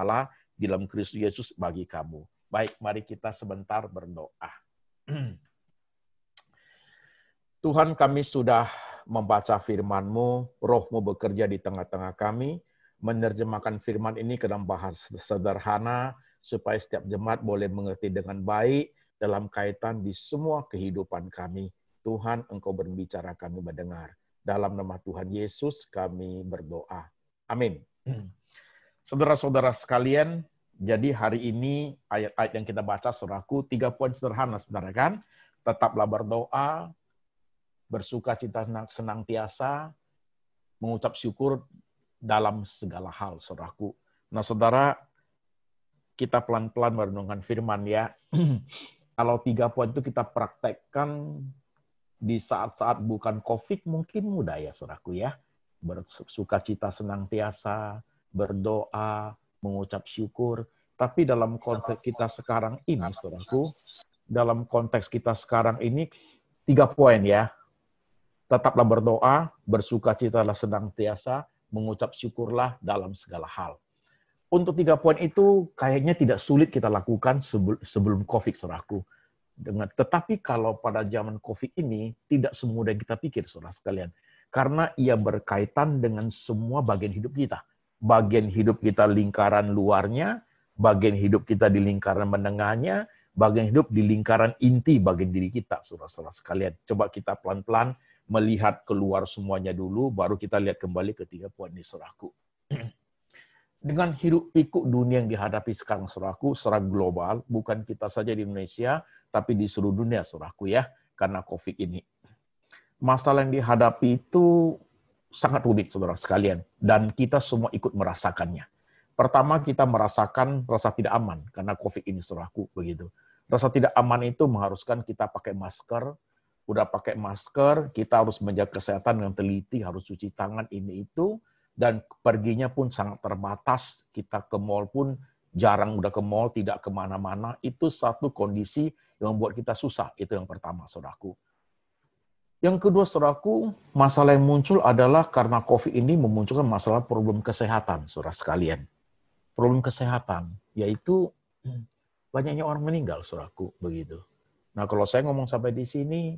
Allah di dalam Kristus Yesus bagi kamu. Baik, mari kita sebentar berdoa. Tuhan, kami sudah membaca firman-Mu, Roh-Mu bekerja di tengah-tengah kami, menerjemahkan firman ini ke dalam bahasa sederhana, supaya setiap jemaat boleh mengerti dengan baik dalam kaitan di semua kehidupan kami. Tuhan, Engkau berbicara, kami mendengar. Dalam nama Tuhan Yesus kami berdoa. Amin. Saudara-saudara sekalian, jadi hari ini ayat-ayat yang kita baca, saudaraku, 3 poin sederhana, saudara kan? Tetaplah berdoa, bersuka cita senantiasa, mengucap syukur dalam segala hal, saudaraku. Nah, saudara, kita pelan-pelan merenungkan firman ya. Kalau 3 poin itu kita praktekkan di saat-saat bukan COVID, mungkin mudah ya, saudaraku ya. Bersuka cita senantiasa, berdoa, mengucap syukur. Tapi dalam konteks kita sekarang ini, saudaraku, dalam konteks kita sekarang ini, 3 poin ya. Tetaplah berdoa, bersuka citalah senantiasa, mengucap syukurlah dalam segala hal. Untuk 3 poin itu kayaknya tidak sulit kita lakukan sebelum COVID, saudaraku. Tetapi kalau pada zaman COVID ini, tidak semudah kita pikir, saudara sekalian. Karena ia berkaitan dengan semua bagian hidup kita. Bagian hidup kita lingkaran luarnya, bagian hidup kita di lingkaran menengahnya, bagian hidup di lingkaran inti bagian diri kita, saudara-saudara sekalian. Coba kita pelan-pelan melihat keluar semuanya dulu, baru kita lihat kembali ke 3 poin ini, saudaraku. Dengan hiruk pikuk dunia yang dihadapi sekarang, saudaraku, secara global, bukan kita saja di Indonesia, tapi di seluruh dunia, saudaraku ya, karena COVID ini. Masalah yang dihadapi itu sangat rumit, saudara sekalian, dan kita semua ikut merasakannya. Pertama, kita merasakan rasa tidak aman karena COVID ini, saudaraku, begitu. Rasa tidak aman itu mengharuskan kita pakai masker. Udah pakai masker, kita harus menjaga kesehatan dengan teliti, harus cuci tangan ini itu, dan perginya pun sangat terbatas. Kita ke mall pun jarang udah ke mall, tidak kemana-mana. Itu satu kondisi yang membuat kita susah. Itu yang pertama, saudaraku. Yang kedua, saudaraku, masalah yang muncul adalah karena COVID ini memunculkan masalah problem kesehatan, saudara sekalian. Problem kesehatan, yaitu banyaknya orang meninggal, saudaraku, begitu. Nah, kalau saya ngomong sampai di sini,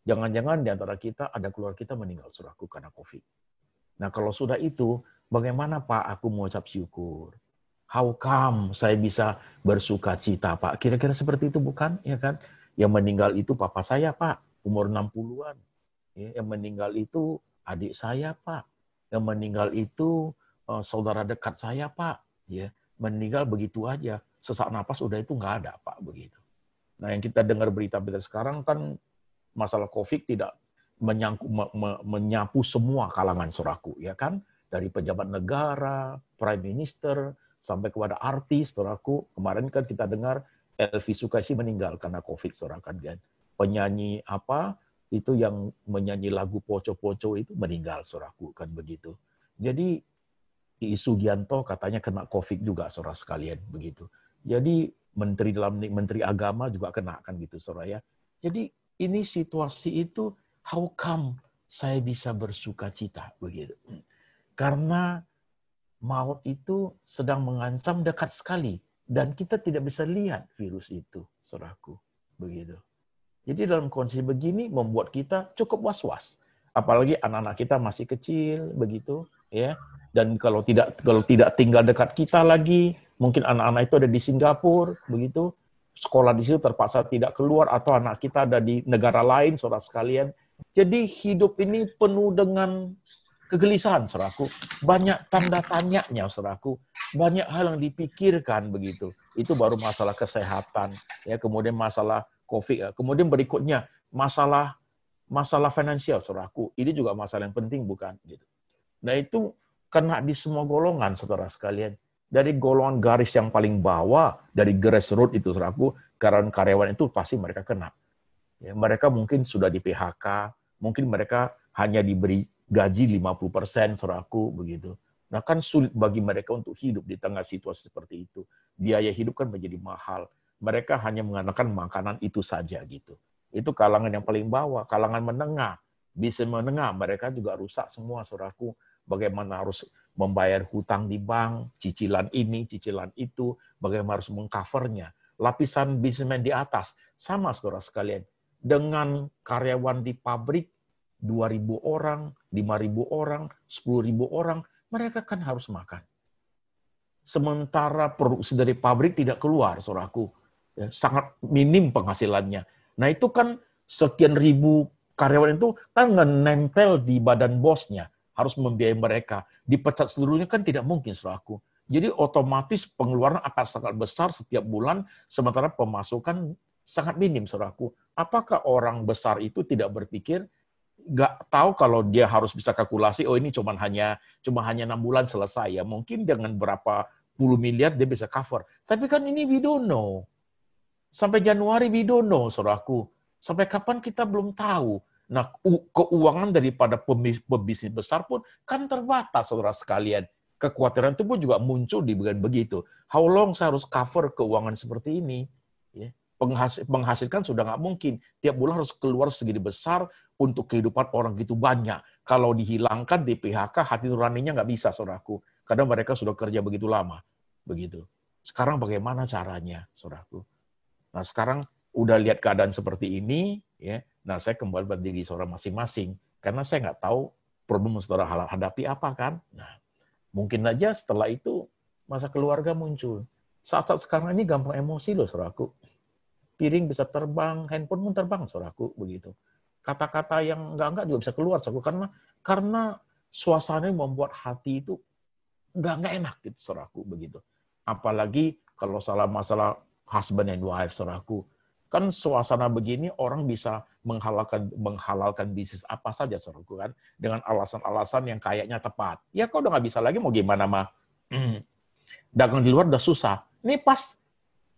jangan-jangan di antara kita ada keluarga kita meninggal, saudaraku, karena COVID. Nah, kalau sudah itu, bagaimana Pak aku mengucap syukur? How come saya bisa bersuka cita, Pak? Kira-kira seperti itu bukan? Ya kan? Yang meninggal itu papa saya, Pak. Umur 60-an. Yang meninggal itu adik saya, Pak. Yang meninggal itu saudara dekat saya, Pak. Ya, meninggal begitu aja. Sesak napas udah itu nggak ada, Pak, begitu. Nah, yang kita dengar berita-berita sekarang kan masalah COVID tidak menyapu semua kalangan, saudaraku, ya kan? Dari pejabat negara, prime minister, sampai kepada artis, saudaraku. Kemarin kan kita dengar Elvi Sukaisi meninggal karena COVID, saudara kan. Penyanyi apa itu yang menyanyi lagu Poco-Poco itu meninggal, saudaraku, kan begitu. Jadi Isu Gianto katanya kena COVID juga, saudara sekalian, begitu. Jadi Menteri Agama juga kena, kan gitu, saudara ya. Jadi ini situasi itu, how come saya bisa bersuka cita, begitu. Karena maut itu sedang mengancam dekat sekali, dan kita tidak bisa lihat virus itu, saudaraku, begitu. Jadi dalam kondisi begini membuat kita cukup was-was. Apalagi anak-anak kita masih kecil, begitu, ya. Dan kalau tidak tinggal dekat kita lagi, mungkin anak-anak itu ada di Singapura, begitu. Sekolah di situ terpaksa tidak keluar, atau anak kita ada di negara lain, saudara sekalian. Jadi hidup ini penuh dengan kegelisahan, saudaraku. Banyak tanda tanyanya, saudaraku. Banyak hal yang dipikirkan, begitu. Itu baru masalah kesehatan, ya. Kemudian masalah COVID. Kemudian berikutnya masalah finansial, saudaraku. Ini juga masalah yang penting, bukan? Gitu. Nah, itu kena di semua golongan, saudara sekalian. Dari golongan garis yang paling bawah, dari grassroots itu, saudaraku, karyawan itu pasti mereka kena. Ya, mereka mungkin sudah di PHK, mungkin mereka hanya diberi gaji 50%, saudaraku, begitu. Nah, kan sulit bagi mereka untuk hidup di tengah situasi seperti itu. Biaya hidup kan menjadi mahal. Mereka hanya mengandalkan makanan itu saja, gitu. Itu kalangan yang paling bawah. Kalangan menengah, bisa menengah, mereka juga rusak semua, saudaraku. Bagaimana harus membayar hutang di bank, cicilan ini, cicilan itu, bagaimana harus mengcovernya. Lapisan bisnismen di atas, sama saudara sekalian. Dengan karyawan di pabrik, 2.000 orang, 5.000 orang, 10.000 orang, mereka kan harus makan. Sementara produksi dari pabrik tidak keluar, saudaraku. Ya, sangat minim penghasilannya. Nah itu kan sekian ribu karyawan itu kan nggak nempel di badan bosnya, harus membiayai mereka. Dipecat seluruhnya kan tidak mungkin, saudaraku. Jadi otomatis pengeluaran akan sangat besar setiap bulan, sementara pemasukan sangat minim, saudaraku. Apakah orang besar itu tidak berpikir, nggak tahu kalau dia harus bisa kalkulasi, oh ini cuma hanya 6 bulan selesai ya, mungkin dengan berapa puluh miliar dia bisa cover. Tapi kan ini we don't know. Sampai Januari we don't know, saudaraku. Sampai kapan kita belum tahu. Nah, keuangan daripada pebisnis besar pun kan terbatas, saudara sekalian. Kekhawatiran itu pun juga muncul di bagian begitu. How long saya harus cover keuangan seperti ini? Menghasilkan sudah nggak mungkin. Tiap bulan harus keluar segini besar untuk kehidupan orang gitu banyak. Kalau dihilangkan di PHK, hati nuraninya nggak bisa, saudaraku. Karena mereka sudah kerja begitu lama. Begitu. Sekarang bagaimana caranya, saudaraku? Nah, sekarang udah lihat keadaan seperti ini, ya. Nah, saya kembali pada diri saudara masing-masing. Karena saya nggak tahu problem saudara hadapi apa kan. Nah, mungkin aja setelah itu masa keluarga muncul. Saat-saat sekarang ini gampang emosi loh, saudaraku. Piring bisa terbang, handphone pun terbang, saudaraku, begitu. Kata-kata yang enggak juga bisa keluar, saudaraku, karena suasananya membuat hati itu nggak enak gitu, saudaraku, begitu. Apalagi kalau masalah husband and wife, saudaraku. Kan suasana begini orang bisa menghalalkan bisnis apa saja, saudaraku, kan, dengan alasan-alasan yang kayaknya tepat. Ya kau udah nggak bisa lagi, mau gimana mah? Dagang di luar udah susah. Ini pas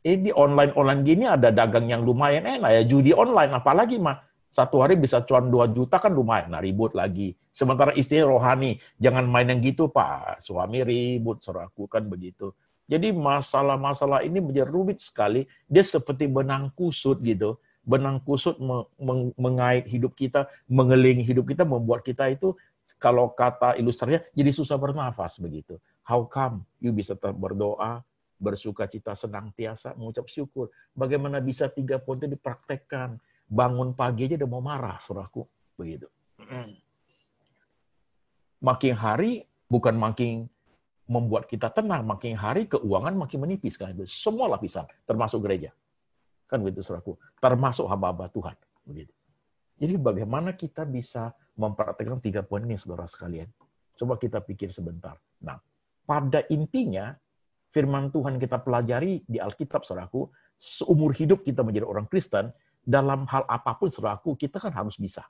di online gini ada dagang yang lumayan enak ya, judi online apalagi mah. Satu hari bisa cuan 2 juta kan lumayan, nah ribut lagi. Sementara istri rohani, jangan main yang gitu Pak, suami ribut, saudaraku, kan begitu. Jadi masalah-masalah ini menjadi rumit sekali, dia seperti benang kusut gitu. Benang kusut mengait hidup kita, mengelilingi hidup kita, membuat kita itu, kalau kata ilustrasinya, jadi susah bernafas begitu. How come you bisa tetap berdoa, bersuka cita, senantiasa, mengucap syukur. Bagaimana bisa 3 poin itu dipraktekkan? Bangun pagi aja udah mau marah, saudaraku, begitu. Makin hari bukan makin membuat kita tenang, makin hari keuangan makin menipis kan itu. Semua lapisan, termasuk gereja. Kan begitu, saudaraku. Termasuk hamba-hamba Tuhan, begitu. Jadi bagaimana kita bisa mempraktekkan 3 poin ini, saudara sekalian? Coba kita pikir sebentar. Nah, pada intinya firman Tuhan kita pelajari di Alkitab, saudaraku, seumur hidup kita menjadi orang Kristen, dalam hal apapun, saudaraku, kita kan harus bisa.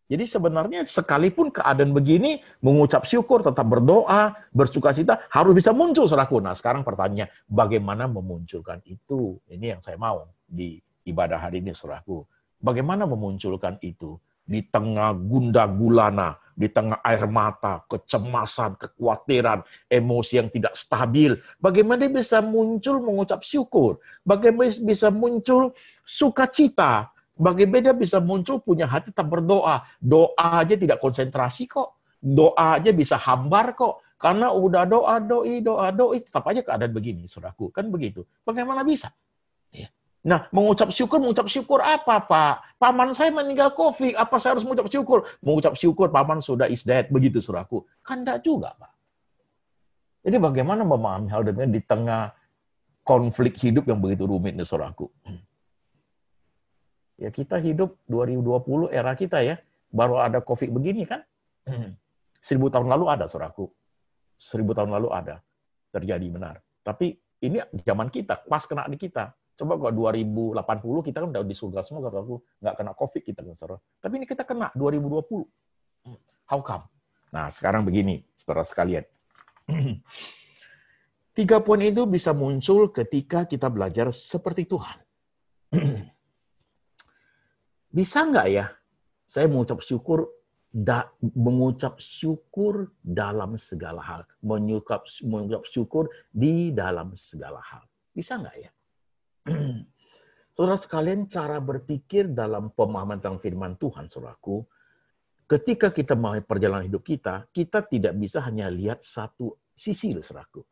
Jadi sebenarnya sekalipun keadaan begini, mengucap syukur, tetap berdoa, bersukacita, harus bisa muncul, saudaraku. Nah, sekarang pertanyaannya, bagaimana memunculkan itu? Ini yang saya mau di ibadah hari ini, saudaraku. Bagaimana memunculkan itu? Di tengah gundah gulana, di tengah air mata, kecemasan, kekhawatiran, emosi yang tidak stabil. Bagaimana bisa muncul mengucap syukur? Bagaimana bisa muncul sukacita? Bagaimana bisa muncul punya hati tetap berdoa? Doa aja tidak konsentrasi kok. Doa aja bisa hambar kok. Karena udah doa-doi, tetap aja keadaan begini, saudaraku. Kan begitu. Bagaimana bisa? Nah, mengucap syukur apa, Pak? Paman saya meninggal COVID, apa saya harus mengucap syukur? Mengucap syukur, paman sudah is dead, begitu, saudaraku. Kan enggak juga, Pak. Jadi bagaimana memahami hal demikian di tengah konflik hidup yang begitu rumit, nih, saudaraku? Ya, kita hidup 2020 era kita ya, baru ada COVID begini kan? 1000 tahun lalu ada, saudaraku. 1000 tahun lalu ada. Terjadi, benar. Tapi ini zaman kita, pas kena di kita. Coba kok 2080 kita kan udah di surga semua, saudaraku. Nggak kena COVID kita, saudara. Tapi ini kita kena 2020. How come? Nah, sekarang begini, saudara sekalian. 3 poin itu bisa muncul ketika kita belajar seperti Tuhan. Bisa nggak ya saya mengucap syukur dalam segala hal. Mengucap syukur di dalam segala hal. Bisa nggak ya? Saudara sekalian, cara berpikir dalam pemahaman tentang firman Tuhan, saudaraku, ketika kita mau perjalanan hidup kita, kita tidak bisa hanya lihat satu sisi, saudaraku.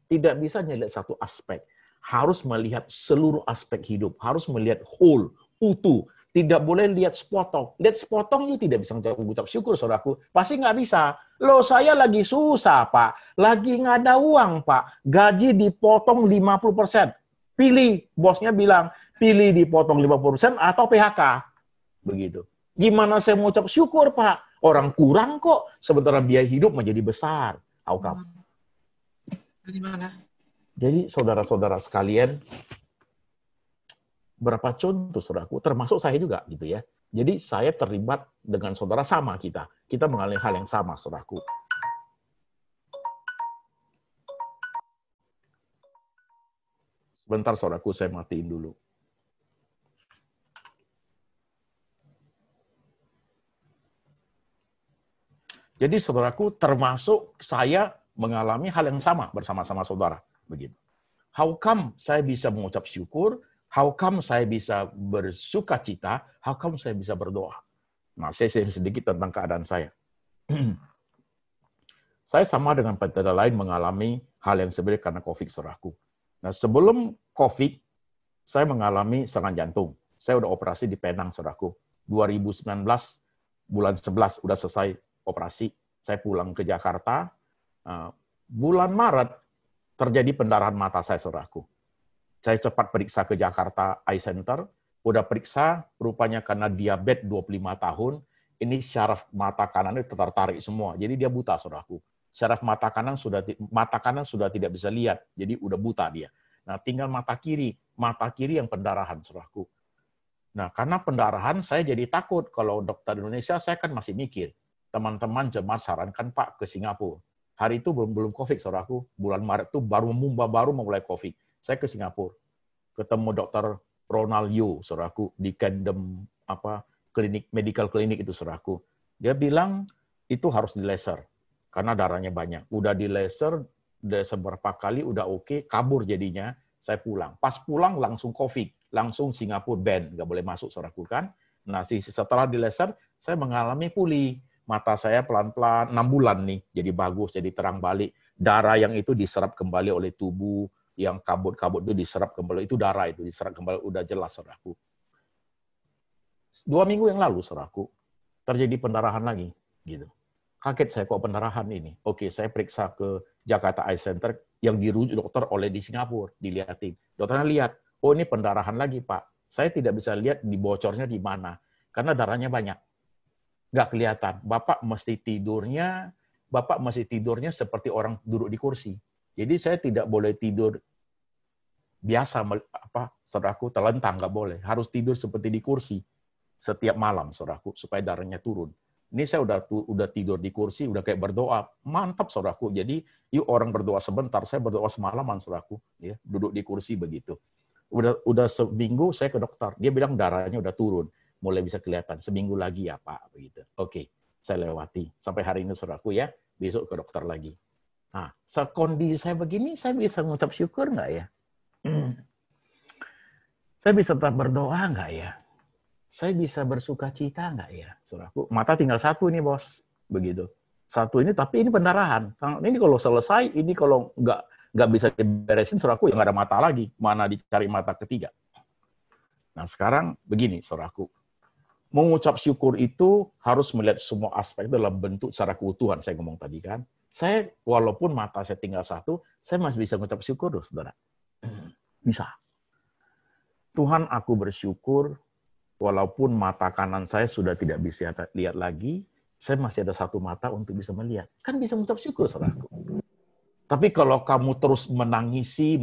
Tidak bisa hanya lihat satu aspek. Harus melihat seluruh aspek hidup. Harus melihat whole, utuh. Tidak boleh lihat sepotong. Lihat sepotong, you tidak bisa mengucap syukur, saudaraku. Pasti nggak bisa. Loh, saya lagi susah, Pak. Lagi nggak ada uang, Pak. Gaji dipotong 50%. Pilih, bosnya bilang, pilih dipotong 50% atau PHK. Begitu. Gimana saya mau ucap syukur, Pak? Orang kurang kok, sementara biaya hidup menjadi besar. How come? Gimana? Jadi, saudara-saudara sekalian, berapa contoh, saudaraku, termasuk saya juga, gitu ya. Jadi, saya terlibat dengan saudara sama kita. Kita mengalami hal yang sama, saudaraku. Sebentar, saudaraku, saya matiin dulu. Jadi saudaraku, termasuk saya mengalami hal yang sama bersama-sama saudara. Begitu. How come saya bisa mengucap syukur? How come saya bisa bersuka cita? How come saya bisa berdoa? Nah, saya share sedikit tentang keadaan saya. Saya sama dengan pendeta lain mengalami hal yang sebenarnya karena COVID, saudaraku. Nah, sebelum COVID, saya mengalami serangan jantung. Saya udah operasi di Penang, saudaraku. 2019, bulan 11, udah selesai operasi, saya pulang ke Jakarta. Bulan Maret terjadi pendarahan mata saya, saudaraku. Saya cepat periksa ke Jakarta Eye Center, udah periksa, rupanya karena diabetes 25 tahun, ini syaraf mata kanannya tertarik semua, jadi dia buta, saudaraku. Syaraf mata kanan sudah tidak bisa lihat, jadi udah buta dia. Nah, tinggal mata kiri yang pendarahan, saudaraku. Nah, karena pendarahan, saya jadi takut. Kalau dokter Indonesia, saya kan masih mikir. Teman-teman jemaat sarankan, Pak, ke Singapura. Hari itu belum COVID, saudaraku. Bulan Maret itu baru memulai COVID. Saya ke Singapura. Ketemu dokter Ronald Yu, saudaraku, di Camden, medical clinic itu, saudaraku. Dia bilang, itu harus di laser. Karena darahnya banyak. Udah di laser, beberapa kali, udah oke, kabur jadinya. Saya pulang. Pas pulang, langsung COVID. Langsung Singapura ban, nggak boleh masuk, saudaraku kan. Nah, setelah di laser, saya mengalami pulih. Mata saya pelan-pelan, 6 bulan nih, jadi bagus, jadi terang balik. Darah yang itu diserap kembali oleh tubuh, yang kabut-kabut itu diserap kembali, itu darah itu diserap kembali, udah jelas, saudaraku. 2 minggu yang lalu, saudaraku, terjadi pendarahan lagi. Gitu. Kaget saya, kok pendarahan ini? Oke, saya periksa ke Jakarta Eye Center, yang dirujuk dokter oleh di Singapura, dilihatin. Dokternya lihat, oh ini pendarahan lagi, Pak. Saya tidak bisa lihat di bocornya di mana, karena darahnya banyak. Nggak kelihatan. Bapak mesti tidurnya seperti orang duduk di kursi. Jadi saya tidak boleh tidur biasa, saudaraku, telentang, nggak boleh. Harus tidur seperti di kursi setiap malam, saudaraku, supaya darahnya turun. Ini saya udah tidur di kursi, udah kayak berdoa. Mantap, saudaraku. Jadi, yuk orang berdoa sebentar, saya berdoa semalaman, saudaraku. Ya, duduk di kursi begitu. Udah seminggu saya ke dokter. Dia bilang darahnya udah turun. Mulai bisa kelihatan. Seminggu lagi ya, Pak. Begitu. Oke, saya lewati. Sampai hari ini, saudaraku ya. Besok ke dokter lagi. Nah, sekondisi saya begini, saya bisa mengucap syukur nggak ya? Saya bisa tetap berdoa nggak ya? Saya bisa bersuka cita nggak ya, saudaraku? Mata tinggal satu nih, bos. Begitu. Satu ini, tapi ini pendarahan. Ini kalau selesai, ini kalau nggak bisa diberesin, saudaraku, ya nggak ada mata lagi. Mana dicari mata ketiga? Nah, sekarang begini, saudaraku. Mengucap syukur itu harus melihat semua aspek dalam bentuk secara keutuhan, saya ngomong tadi kan. Saya, walaupun mata saya tinggal satu, saya masih bisa mengucap syukur, loh, saudara. Bisa. Tuhan, aku bersyukur, walaupun mata kanan saya sudah tidak bisa lihat lagi, saya masih ada satu mata untuk bisa melihat. Kan bisa mengucap syukur, saudaraku. Tapi kalau kamu terus menangisi,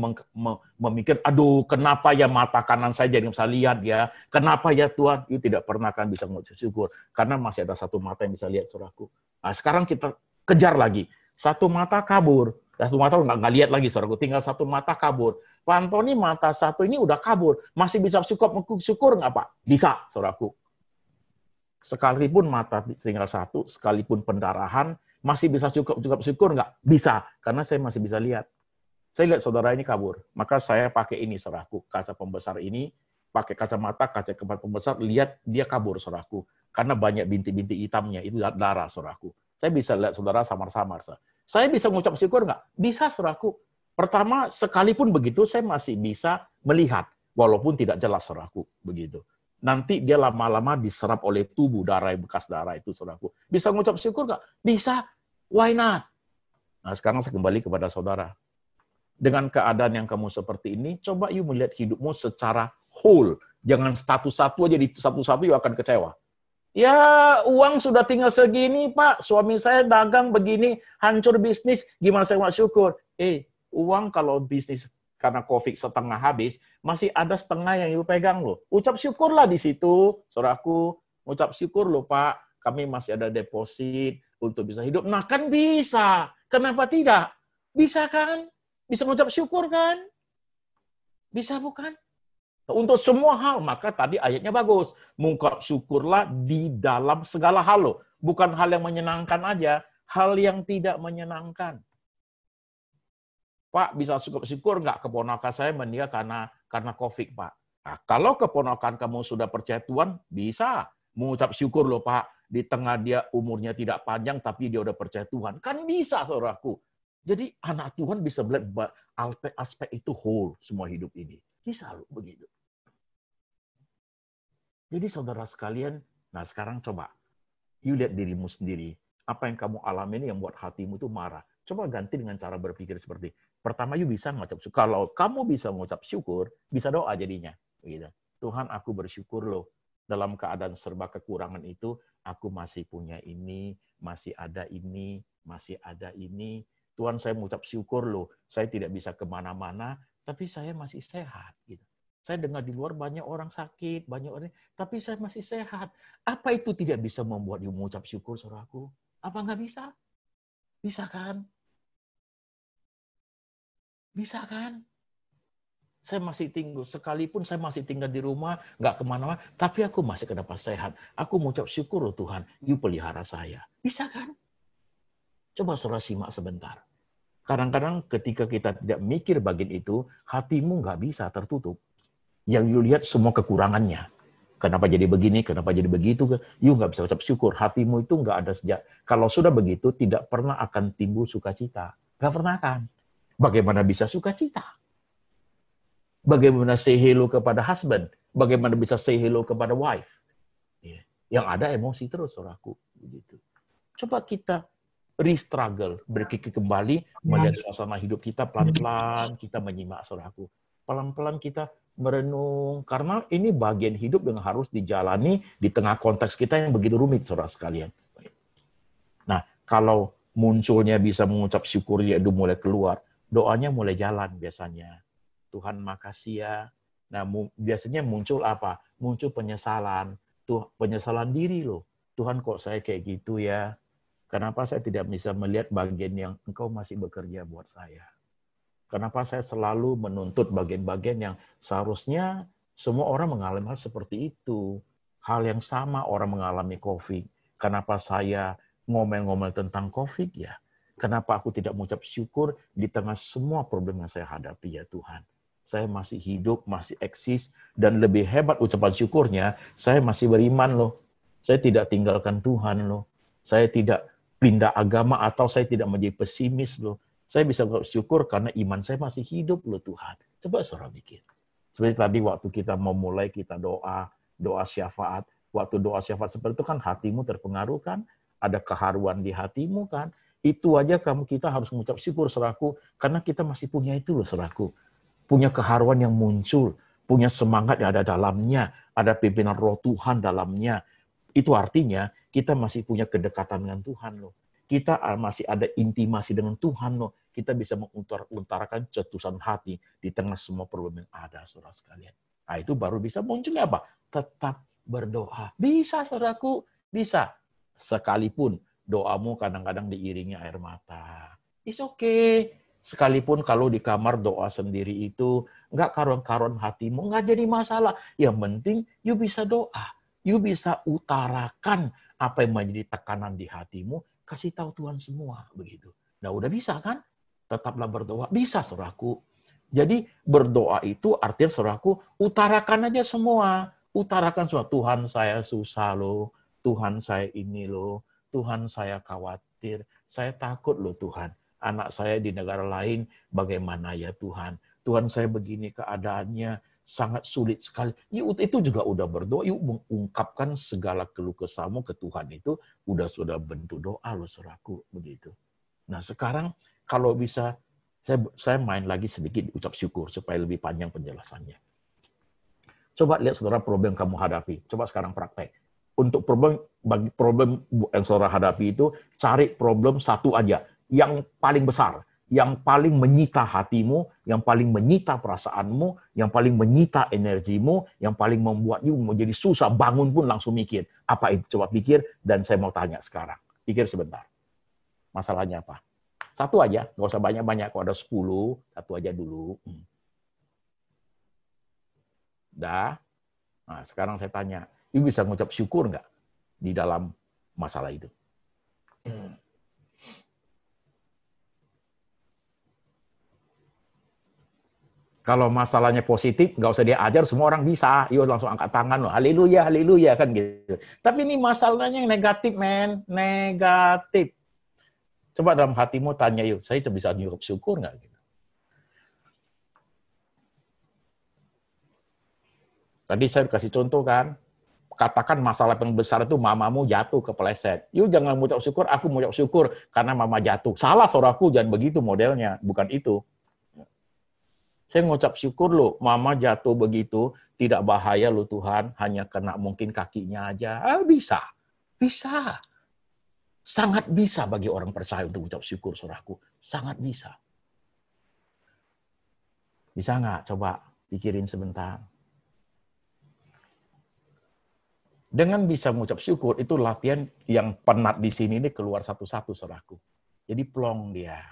memikir, aduh, kenapa ya mata kanan saya jadi bisa lihat ya? Kenapa ya Tuhan? Itu tidak pernah akan bisa mengucap syukur. Karena masih ada satu mata yang bisa lihat, saudaraku. Nah, sekarang kita kejar lagi. Satu mata kabur. Satu mata nggak lihat lagi, saudaraku. Tinggal satu mata kabur. Pak Antoni, mata satu ini udah kabur. Masih bisa syukur nggak, Pak? Bisa, saudaraku. Sekalipun mata tinggal satu, sekalipun pendarahan, masih bisa cukup syukur nggak? Bisa, karena saya masih bisa lihat. Saya lihat saudara ini kabur, maka saya pakai ini, saudaraku, kaca pembesar ini, pakai kacamata, kaca pembesar, lihat dia kabur, saudaraku. Karena banyak bintik-bintik hitamnya, itu darah, saudaraku. Saya bisa lihat saudara samar-samar. Saya bisa mengucap syukur nggak? Bisa, saudaraku. Pertama, sekalipun begitu, saya masih bisa melihat, walaupun tidak jelas, saudaraku. Begitu. Nanti dia lama-lama diserap oleh tubuh, darah, bekas darah itu, saudaraku. Bisa mengucap syukur nggak? Bisa. Why not? Nah, sekarang saya kembali kepada saudara. Dengan keadaan yang kamu seperti ini, coba you melihat hidupmu secara whole. Jangan satu-satu aja, di satu-satu you akan kecewa. Ya, uang sudah tinggal segini, Pak. Suami saya dagang begini, hancur bisnis. Gimana saya mau syukur? Uang kalau bisnis karena COVID setengah habis, masih ada setengah yang you pegang loh. Ucap syukurlah di situ, saudaraku. Ucap syukur loh, Pak. Kami masih ada deposit untuk bisa hidup. Nah, kan bisa. Kenapa tidak? Bisa kan? Bisa mengucap syukur kan? Bisa bukan? Untuk semua hal, maka tadi ayatnya bagus. Mengucap syukurlah di dalam segala hal loh. Bukan hal yang menyenangkan aja, hal yang tidak menyenangkan. Pak, bisa syukur nggak keponakan saya meninggal karena COVID, Pak? Nah, kalau keponakan kamu sudah percaya Tuhan, bisa mengucap syukur loh, Pak. Di tengah dia umurnya tidak panjang, tapi dia udah percaya Tuhan. Kan bisa, saudaraku. Jadi anak Tuhan bisa melihat aspek itu whole semua hidup ini. Bisa loh, begitu. Jadi saudara sekalian, nah sekarang coba, you lihat dirimu sendiri. Apa yang kamu alami ini yang buat hatimu itu marah. Coba ganti dengan cara berpikir seperti, pertama you bisa mengucap syukur. Kalau kamu bisa mengucap syukur, bisa doa jadinya. Begitu. Tuhan, aku bersyukur loh. Dalam keadaan serba kekurangan itu, aku masih punya ini, masih ada ini, masih ada ini. Tuhan, saya mengucap syukur loh. Saya tidak bisa kemana-mana, tapi saya masih sehat. Gitu. Saya dengar di luar banyak orang sakit, banyak orang, tapi saya masih sehat. Apa itu tidak bisa membuat you mengucap syukur, saudaraku? Apa nggak bisa? Bisa kan? Bisa kan? Saya masih tinggal, sekalipun saya masih tinggal di rumah, nggak kemana-mana, tapi aku masih kenapa sehat. Aku mengucap syukur, loh Tuhan, you pelihara saya. Bisa kan? Coba saudara simak sebentar. Kadang-kadang ketika kita tidak mikir bagian itu, hatimu nggak bisa tertutup. Yang you lihat semua kekurangannya. Kenapa jadi begini, kenapa jadi begitu, you nggak bisa ucap syukur. Hatimu itu nggak ada sejak. Kalau sudah begitu, tidak pernah akan timbul sukacita. Nggak pernah akan. Bagaimana bisa sukacita? Bagaimana say hello kepada husband? Bagaimana bisa say hello kepada wife? Yang ada emosi terus, saudaraku. Begitu. Coba kita re-struggle, berkiki kembali, melihat suasana hidup kita pelan-pelan, kita menyimak, saudaraku. Pelan-pelan kita merenung, karena ini bagian hidup yang harus dijalani di tengah konteks kita yang begitu rumit, saudara sekalian. Nah, kalau munculnya bisa mengucap syukur, dia mulai keluar, doanya mulai jalan biasanya. Tuhan makasih ya. Nah, biasanya muncul apa? Muncul penyesalan. Penyesalan diri loh. Tuhan kok saya kayak gitu ya? Kenapa saya tidak bisa melihat bagian yang Engkau masih bekerja buat saya? Kenapa saya selalu menuntut bagian-bagian yang seharusnya semua orang mengalami hal seperti itu. Hal yang sama orang mengalami COVID. Kenapa saya ngomel-ngomel tentang COVID ya? Kenapa aku tidak mengucap syukur di tengah semua problem yang saya hadapi ya Tuhan? Saya masih hidup, masih eksis, dan lebih hebat ucapan syukurnya, saya masih beriman loh. Saya tidak tinggalkan Tuhan loh. Saya tidak pindah agama atau saya tidak menjadi pesimis loh. Saya bisa bersyukur karena iman saya masih hidup loh Tuhan. Coba saudara pikir. Seperti tadi waktu kita mau mulai kita doa syafaat. Waktu doa syafaat seperti itu kan hatimu terpengaruh kan? Ada keharuan di hatimu kan? Itu aja kita harus mengucap syukur saudaraku. Karena kita masih punya itu loh saudaraku. Punya keharuan yang muncul. Punya semangat yang ada dalamnya. Ada pimpinan roh Tuhan dalamnya. Itu artinya kita masih punya kedekatan dengan Tuhan loh. Kita masih ada intimasi dengan Tuhan loh. Kita bisa mengutarakan cetusan hati di tengah semua problem yang ada, saudara sekalian. Nah, itu baru bisa munculnya apa? Tetap berdoa. Bisa, saudaraku. Bisa. Sekalipun doamu kadang-kadang diiringi air mata. It's okay. Sekalipun kalau di kamar doa sendiri itu nggak karuan-karuan hatimu, nggak jadi masalah. Yang penting, you bisa doa. You bisa utarakan apa yang menjadi tekanan di hatimu, kasih tahu Tuhan semua. Begitu. Nah, udah bisa kan? Tetaplah berdoa. Bisa, saudaraku. Jadi, berdoa itu artinya, saudaraku, utarakan aja semua. Utarakan semua. Tuhan, saya susah loh. Tuhan saya ini loh, Tuhan saya khawatir, saya takut loh Tuhan. Anak saya di negara lain, bagaimana ya Tuhan? Tuhan saya begini keadaannya, sangat sulit sekali. Itu juga udah berdoa, yuk mengungkapkan segala keluh kesahmu ke Tuhan itu, sudah bentuk doa loh saudaraku, begitu. Nah sekarang kalau bisa, saya main lagi sedikit ucap syukur, supaya lebih panjang penjelasannya. Coba lihat saudara problem yang kamu hadapi. Coba sekarang praktek. Untuk problem yang saudara hadapi itu, cari problem satu aja. Yang paling besar. Yang paling menyita hatimu, yang paling menyita perasaanmu, yang paling menyita energimu, yang paling membuatmu menjadi susah, bangun pun langsung mikir. Apa itu? Coba pikir, dan saya mau tanya sekarang. Pikir sebentar. Masalahnya apa? Satu aja, nggak usah banyak-banyak. Kalau ada 10, satu aja dulu. Dah. Nah, sekarang saya tanya, you bisa mengucap syukur nggak di dalam masalah itu? Kalau masalahnya positif, nggak usah dia ajar, semua orang bisa. Yuk langsung angkat tangan loh, haleluya, haleluya kan gitu. Tapi ini masalahnya yang negatif, men, negatif. Coba dalam hatimu tanya, yuk, saya bisa mengucap syukur nggak? Gitu. Tadi saya kasih contoh kan, katakan masalah yang besar itu mamamu jatuh kepleset. Yuk jangan mengucap syukur, aku mengucap syukur karena mama jatuh. Salah saudaraku, jangan begitu modelnya, bukan itu. Saya mengucap syukur loh, mama jatuh begitu, tidak bahaya loh Tuhan, hanya kena mungkin kakinya aja. Bisa, bisa. Sangat bisa bagi orang percaya untuk mengucap syukur saudaraku, sangat bisa. Bisa nggak? Coba pikirin sebentar. Dengan bisa mengucap syukur, itu latihan yang penat di sini ini keluar satu-satu, saudaraku. Jadi plong dia,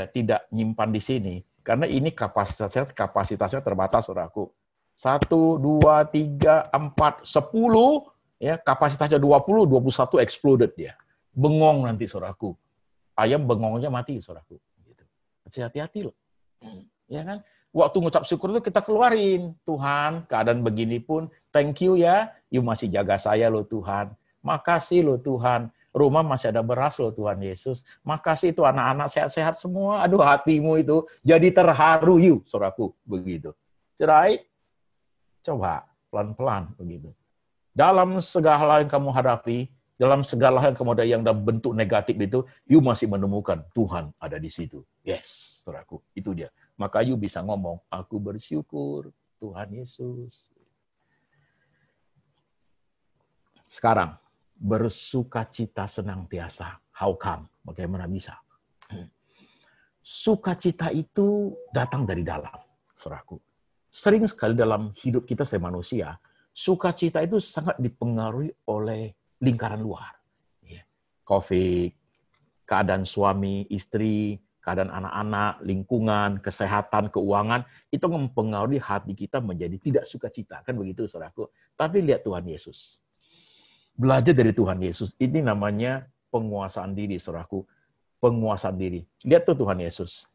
tidak nyimpan di sini. Karena ini kapasitasnya terbatas, saudaraku. 1, 2, 3, 4, 10, ya kapasitasnya 20, 21 exploded dia. Bengong nanti, saudaraku. Ayam bengongnya mati, saudaraku. Gitu. Hati-hati loh. Ya kan? Waktu ngucap syukur itu kita keluarin. Tuhan, keadaan begini pun, thank you ya, you masih jaga saya loh Tuhan. Makasih loh Tuhan. Rumah masih ada beras loh Tuhan Yesus. Makasih itu anak-anak sehat-sehat semua. Aduh hatimu itu jadi terharu you, saudaraku. Begitu. Right? Coba pelan-pelan begitu. Dalam segala hal yang kamu hadapi, dalam segala hal yang kamu ada yang dalam bentuk negatif itu, you masih menemukan Tuhan ada di situ. Yes, saudaraku. Itu dia. Maka you bisa ngomong, aku bersyukur Tuhan Yesus. Sekarang, bersukacita senantiasa. How come? Bagaimana bisa? Sukacita itu datang dari dalam, saudaraku. Sering sekali dalam hidup kita sebagai manusia, sukacita itu sangat dipengaruhi oleh lingkaran luar. Covid, keadaan suami, istri, keadaan anak-anak, lingkungan, kesehatan, keuangan, itu mempengaruhi hati kita menjadi tidak sukacita. Kan begitu, saudaraku. Tapi lihat Tuhan Yesus. Belajar dari Tuhan Yesus. Ini namanya penguasaan diri, saudaraku. Penguasaan diri. Lihat tuh Tuhan Yesus.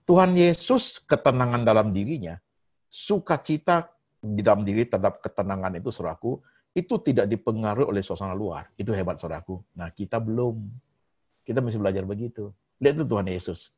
Tuhan Yesus ketenangan dalam dirinya, sukacita di dalam diri terhadap ketenangan itu, saudaraku, itu tidak dipengaruhi oleh suasana luar. Itu hebat, saudaraku. Nah, kita belum. Kita mesti belajar begitu. Lihat tuh Tuhan Yesus.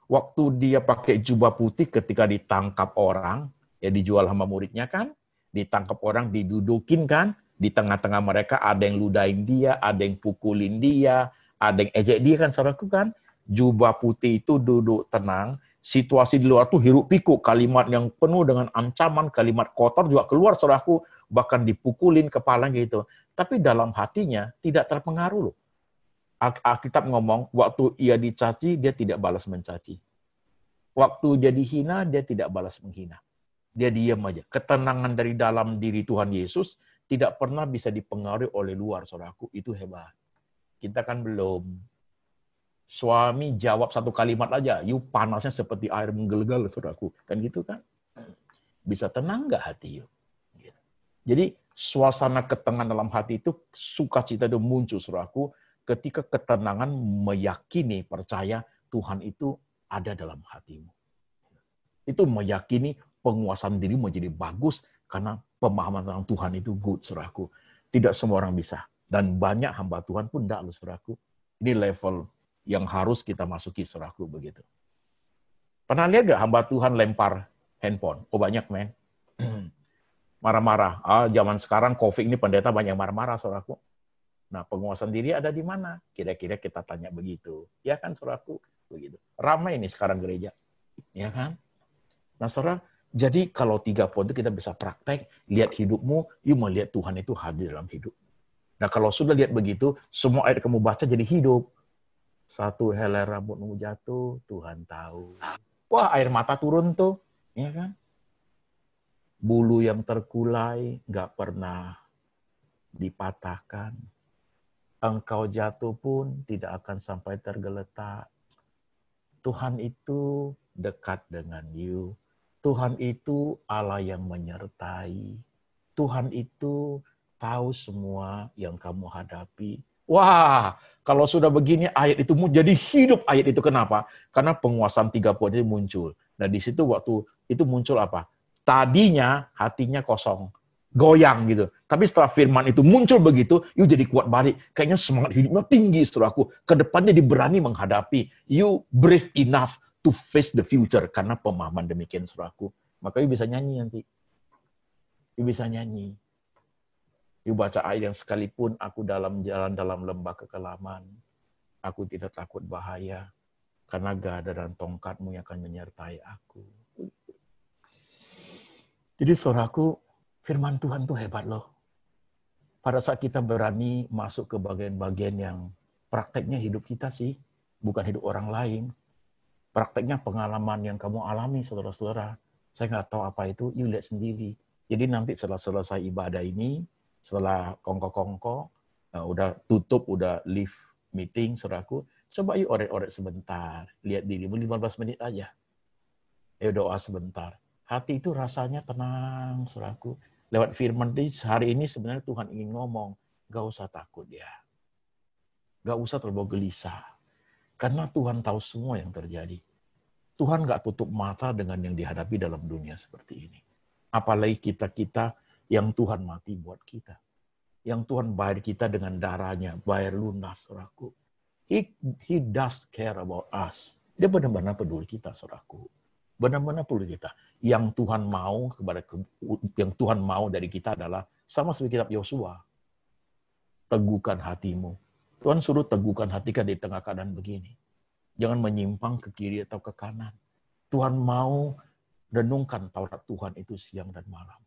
Waktu dia pakai jubah putih ketika ditangkap orang, ya dijual sama muridnya kan, ditangkap orang, didudukin kan, di tengah-tengah mereka ada yang ludahin dia, ada yang pukulin dia, ada yang ejek dia kan, saudaraku kan. Jubah putih itu duduk tenang, situasi di luar tuh hiruk pikuk, kalimat yang penuh dengan ancaman, kalimat kotor juga keluar, saudaraku, bahkan dipukulin kepalanya gitu. Tapi dalam hatinya tidak terpengaruh loh. Alkitab ngomong, waktu ia dicaci, dia tidak balas mencaci. Waktu dia dihina, dia tidak balas menghina. Dia diam aja. Ketenangan dari dalam diri Tuhan Yesus tidak pernah bisa dipengaruhi oleh luar, saudaraku. Itu hebat. Kita kan belum. Suami jawab satu kalimat aja, you panasnya seperti air menggelegal, saudaraku. Kan gitu kan? Bisa tenang nggak hati you? Jadi, suasana ketenangan dalam hati itu, sukacita itu muncul, saudaraku, ketika ketenangan meyakini, percaya Tuhan itu ada dalam hatimu. Itu meyakini penguasaan diri menjadi bagus karena pemahaman tentang Tuhan itu good, saudaraku. Tidak semua orang bisa. Dan banyak hamba Tuhan pun tidak, loh, saudaraku. Ini level yang harus kita masuki, saudaraku, begitu. Pernah lihat gak hamba Tuhan lempar handphone? Oh, banyak, men. Marah-marah. Zaman sekarang COVID ini pendeta banyak marah-marah, saudaraku. Nah, penguasaan diri ada di mana? Kira-kira kita tanya begitu. Ya kan, saudaraku? Begitu. Ramai ini sekarang gereja. Ya kan? Nah, saudara, jadi kalau 3 poin itu kita bisa praktek, lihat hidupmu, you melihat Tuhan itu hadir dalam hidup. Nah, kalau sudah lihat begitu, semua ayat kamu baca jadi hidup. 1 helai rambutmu jatuh, Tuhan tahu. Wah, air mata turun tuh. Ya kan? Bulu yang terkulai nggak pernah dipatahkan. Engkau jatuh pun tidak akan sampai tergeletak. Tuhan itu dekat dengan you. Tuhan itu Allah yang menyertai. Tuhan itu tahu semua yang kamu hadapi. Wah, kalau sudah begini ayat itu jadi hidup ayat itu. Kenapa? Karena penguasaan 3 poin itu muncul. Nah, di situ waktu itu muncul apa? Tadinya hatinya kosong, goyang gitu. Tapi setelah firman itu muncul begitu, you jadi kuat balik. Kayaknya semangat hidupnya tinggi, saudaraku. Kedepannya diberani menghadapi. You brave enough to face the future. Karena pemahaman demikian, saudaraku. Maka you bisa nyanyi nanti. You bisa nyanyi. You baca ayat yang sekalipun aku dalam jalan dalam lembah kekelaman, aku tidak takut bahaya, karena gada dan tongkatmu yang akan menyertai aku. Jadi saudaraku, firman Tuhan itu hebat loh. Pada saat kita berani masuk ke bagian-bagian yang prakteknya hidup kita sih, bukan hidup orang lain. Prakteknya pengalaman yang kamu alami, saudara-saudara. Saya nggak tahu apa itu, you lihat sendiri. Jadi nanti setelah selesai ibadah ini, setelah kongko-kongko, udah tutup, udah leave meeting, saudaraku, coba yuk orek-orek sebentar. Lihat dirimu 15 menit aja. Ayo doa sebentar. Hati itu rasanya tenang, saudaraku. Lewat firman hari ini sebenarnya Tuhan ingin ngomong, gak usah takut ya. Gak usah terbawa gelisah. Karena Tuhan tahu semua yang terjadi. Tuhan gak tutup mata dengan yang dihadapi dalam dunia seperti ini. Apalagi kita-kita yang Tuhan mati buat kita. Yang Tuhan bayar kita dengan darahnya, bayar lunas, saudaraku. He does care about us. Dia benar-benar peduli kita, saudaraku. Benar-benar peduli kita. Yang Tuhan mau dari kita adalah sama seperti kitab Yosua. Teguhkan hatimu. Tuhan suruh teguhkan hati kita di tengah keadaan begini. Jangan menyimpang ke kiri atau ke kanan. Tuhan mau renungkan Taurat Tuhan itu siang dan malam.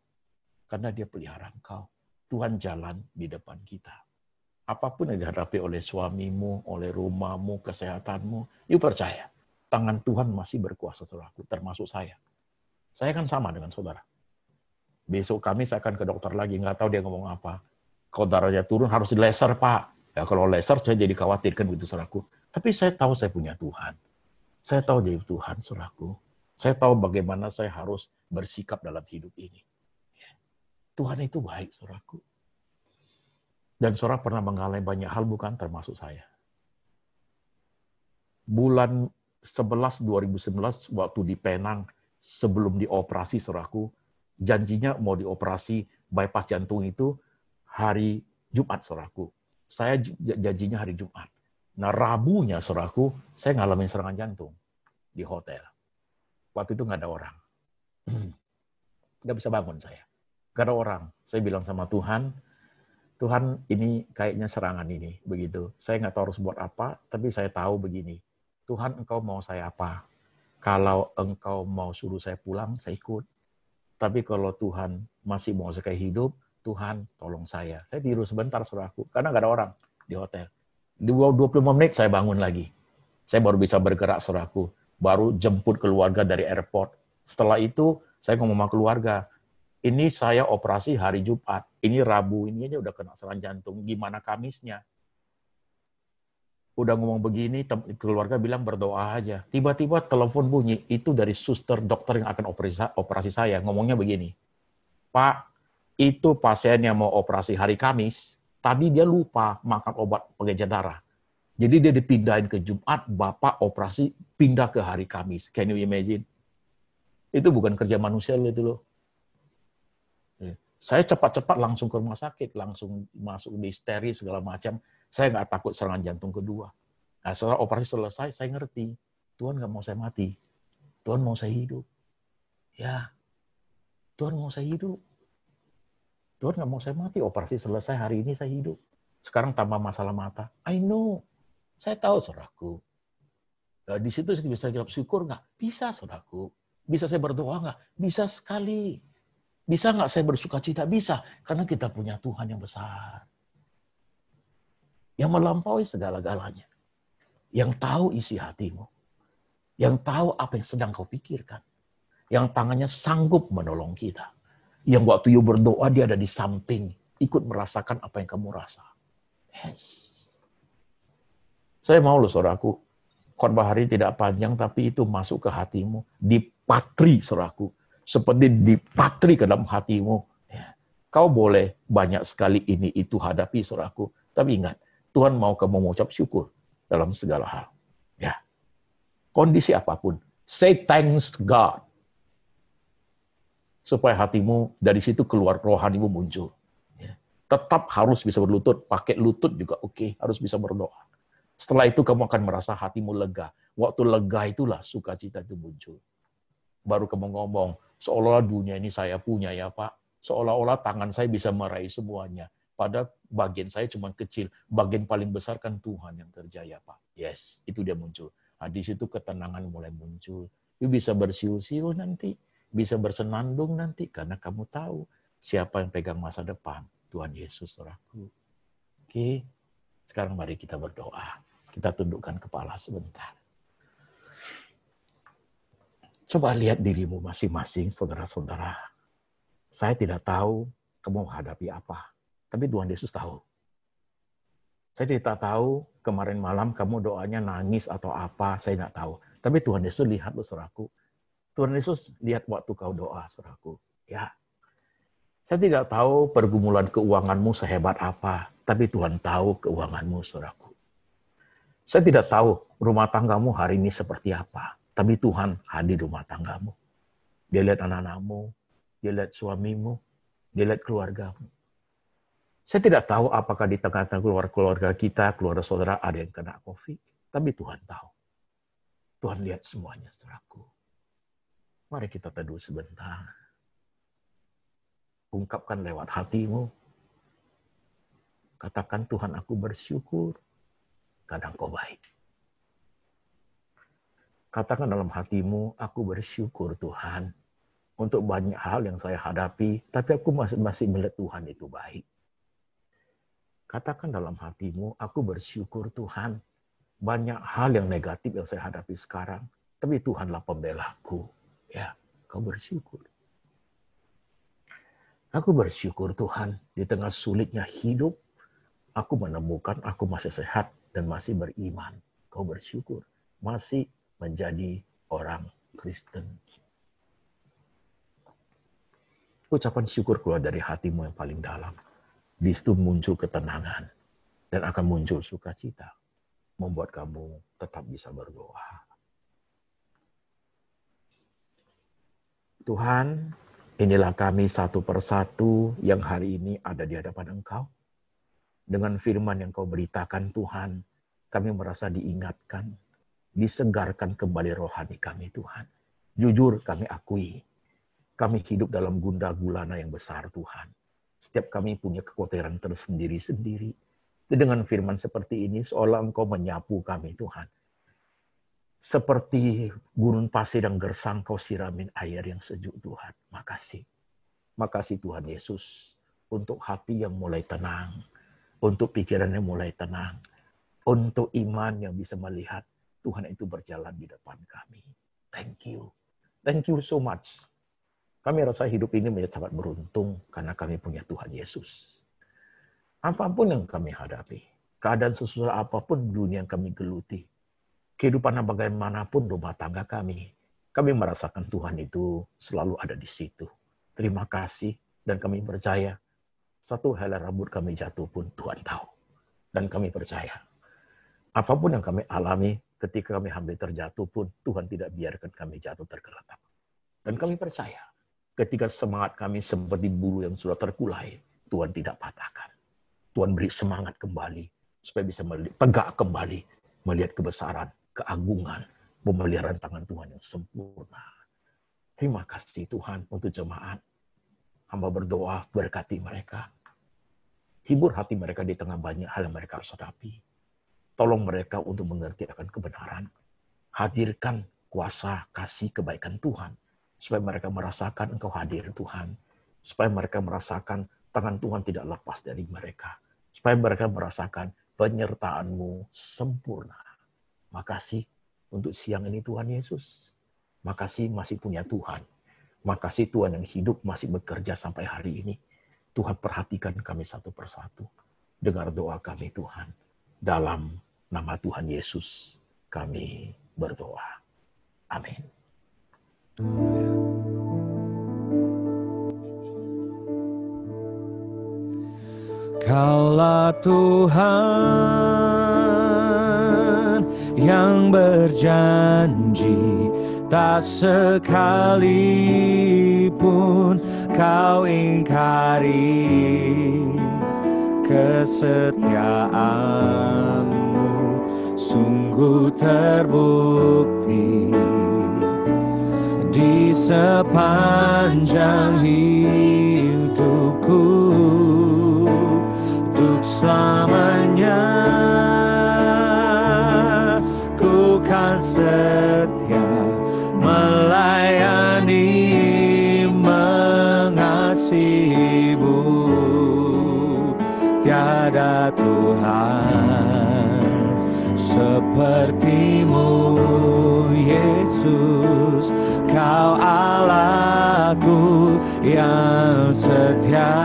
Karena dia pelihara engkau. Tuhan jalan di depan kita. Apapun yang dihadapi oleh suamimu, oleh rumahmu, kesehatanmu, you percaya. Tangan Tuhan masih berkuasa, saudaraku, termasuk saya. Saya kan sama dengan saudara. Besok Kamis saya akan ke dokter lagi, nggak tahu dia ngomong apa. Kalau darahnya turun harus dilaser, Pak. Ya, kalau laser saya jadi khawatir, kan begitu, saudaraku. Tapi saya tahu saya punya Tuhan. Saya tahu jadi Tuhan, saudaraku. Saya tahu bagaimana saya harus bersikap dalam hidup ini. Tuhan itu baik, saudaraku. Dan saudara pernah mengalami banyak hal, bukan? Termasuk saya. Bulan 11 2011, waktu di Penang, sebelum dioperasi, saudaraku, janjinya mau dioperasi bypass jantung itu hari Jumat, saudaraku. Saya janjinya hari Jumat. Nah, Rabunya, saudaraku, saya ngalamin serangan jantung di hotel. Waktu itu nggak ada orang. Nggak bisa bangun saya. Gak ada orang. Saya bilang sama Tuhan, Tuhan ini kayaknya serangan ini. Begitu. Saya nggak tahu harus buat apa, tapi saya tahu begini. Tuhan, Engkau mau saya apa? Kalau Engkau mau suruh saya pulang, saya ikut. Tapi kalau Tuhan masih mau saya hidup, Tuhan tolong saya. Saya tidur sebentar, saudaraku. Karena nggak ada orang di hotel. Di 25 menit saya bangun lagi. Saya baru bisa bergerak, saudaraku. Baru jemput keluarga dari airport. Setelah itu, saya ngomong sama keluarga, ini saya operasi hari Jumat, ini Rabu, ini aja udah kena serangan jantung, gimana Kamisnya? Udah ngomong begini, keluarga bilang berdoa aja. Tiba-tiba telepon bunyi, itu dari suster dokter yang akan operasi saya, ngomongnya begini, Pak, itu pasien yang mau operasi hari Kamis, tadi dia lupa makan obat pengencer darah. Jadi dia dipindahin ke Jumat, Bapak operasi pindah ke hari Kamis. Can you imagine? Itu bukan kerja manusia itu loh. Saya cepat-cepat langsung ke rumah sakit, langsung masuk di histeri segala macam. Saya nggak takut serangan jantung kedua. Nah, setelah operasi selesai, saya ngerti. Tuhan nggak mau saya mati. Tuhan mau saya hidup. Ya, Tuhan mau saya hidup. Tuhan nggak mau saya mati. Operasi selesai, hari ini saya hidup. Sekarang tambah masalah mata. I know. Saya tahu, saudaraku. Di situ saya bisa jawab syukur nggak? Bisa, saudaraku. Bisa saya berdoa nggak? Bisa sekali. Bisa nggak saya bersuka cita? Bisa. Karena kita punya Tuhan yang besar. Yang melampaui segala-galanya. Yang tahu isi hatimu. Yang tahu apa yang sedang kau pikirkan. Yang tangannya sanggup menolong kita. Yang waktu you berdoa, dia ada di samping. Ikut merasakan apa yang kamu rasa. Yes. Saya mau loh, saudaraku. Khotbah hari tidak panjang, tapi itu masuk ke hatimu. Dipatri, saudaraku. Seperti dipatri ke dalam hatimu. Ya. Kau boleh banyak sekali ini, itu hadapi, saudaraku. Tapi ingat, Tuhan mau kamu mengucap syukur dalam segala hal. Ya. Kondisi apapun. Say thanks God. Supaya hatimu, dari situ keluar rohanimu muncul. Ya. Tetap harus bisa berlutut. Pakai lutut juga oke. Harus bisa berdoa. Setelah itu kamu akan merasa hatimu lega. Waktu lega itulah sukacita itu muncul. Baru kamu ngomong, seolah-olah dunia ini saya punya ya Pak. Seolah-olah tangan saya bisa meraih semuanya. Padahal bagian saya cuma kecil. Bagian paling besar kan Tuhan yang kerja ya Pak. Yes, itu dia muncul. Nah, di situ ketenangan mulai muncul. You bisa bersiul-siul nanti. Bisa bersenandung nanti. Karena kamu tahu siapa yang pegang masa depan. Tuhan Yesus, saudaraku. Oke, sekarang mari kita berdoa. Kita tundukkan kepala sebentar. Coba lihat dirimu masing-masing, saudara-saudara. Saya tidak tahu kamu menghadapi apa. Tapi Tuhan Yesus tahu. Saya tidak tahu kemarin malam kamu doanya nangis atau apa. Saya tidak tahu. Tapi Tuhan Yesus lihat loh, saudaraku. Tuhan Yesus lihat waktu kau doa, saudaraku. Ya. Saya tidak tahu pergumulan keuanganmu sehebat apa. Tapi Tuhan tahu keuanganmu, saudaraku. Saya tidak tahu rumah tanggamu hari ini seperti apa. Tapi Tuhan hadir di rumah tanggamu. Dia lihat anak-anakmu. Dia lihat suamimu. Dia lihat keluargamu. Saya tidak tahu apakah di tengah-tengah keluarga kita, keluarga saudara ada yang kena COVID. Tapi Tuhan tahu. Tuhan lihat semuanya, saudaraku. Mari kita teduh sebentar. Ungkapkan lewat hatimu. Katakan, Tuhan, aku bersyukur. Kadang kau baik. Katakan dalam hatimu, aku bersyukur Tuhan untuk banyak hal yang saya hadapi, tapi aku masih melihat Tuhan itu baik. Katakan dalam hatimu, aku bersyukur Tuhan banyak hal yang negatif yang saya hadapi sekarang, tapi Tuhanlah pembelaku. Ya, kau bersyukur. Aku bersyukur Tuhan di tengah sulitnya hidup, aku menemukan aku masih sehat dan masih beriman. Kau bersyukur. Masih menjadi orang Kristen. Ucapan syukur keluar dari hatimu yang paling dalam. Di situ muncul ketenangan. Dan akan muncul sukacita. Membuat kamu tetap bisa berdoa. Tuhan, inilah kami satu persatu yang hari ini ada di hadapan Engkau. Dengan firman yang kau beritakan Tuhan, kami merasa diingatkan, disegarkan kembali rohani kami Tuhan. Jujur kami akui, kami hidup dalam gundah gulana yang besar Tuhan. Setiap kami punya kekhawatiran tersendiri-sendiri. Dengan firman seperti ini, seolah Engkau menyapu kami Tuhan. Seperti gurun pasir yang gersang, kau siramin air yang sejuk Tuhan. Makasih. Makasih Tuhan Yesus, untuk hati yang mulai tenang. Untuk pikiran yang mulai tenang. Untuk iman yang bisa melihat Tuhan itu berjalan di depan kami. Thank you. Thank you so much. Kami rasa hidup ini menjadi sangat beruntung karena kami punya Tuhan Yesus. Apapun yang kami hadapi, keadaan sesusah apapun dunia yang kami geluti, kehidupan bagaimanapun rumah tangga kami merasakan Tuhan itu selalu ada di situ. Terima kasih dan kami percaya satu helai rambut kami jatuh pun Tuhan tahu. Dan kami percaya apapun yang kami alami ketika kami hampir terjatuh pun Tuhan tidak biarkan kami jatuh tergeletak. Dan kami percaya Ketika semangat kami seperti bulu yang sudah terkulai, Tuhan tidak patahkan. Tuhan beri semangat kembali, supaya bisa tegak kembali, melihat kebesaran, keagungan, pemeliharaan tangan Tuhan yang sempurna. Terima kasih Tuhan untuk jemaat. Hamba berdoa, berkati mereka. Hibur hati mereka di tengah banyak hal yang mereka harus hadapi. Tolong mereka untuk mengerti akan kebenaran. Hadirkan kuasa, kasih, kebaikan Tuhan. Supaya mereka merasakan Engkau hadir Tuhan. Supaya mereka merasakan tangan Tuhan tidak lepas dari mereka. Supaya mereka merasakan penyertaan-Mu sempurna. Makasih untuk siang ini Tuhan Yesus. Makasih masih punya Tuhan. Makasih Tuhan yang hidup masih bekerja sampai hari ini. Tuhan perhatikan kami satu persatu. Dengar doa kami Tuhan. Dalam nama Tuhan Yesus kami berdoa. Amin. Kaulah Tuhan yang berjanji, tak sekalipun Kau ingkari. Kesetiaan-Mu sungguh terbukti di sepanjang hidupku, untuk selamanya ku kan setia melayani, mengasihi-Mu. Tiada Tuhan seperti-Mu, Yesus. Kau Allahku yang setia.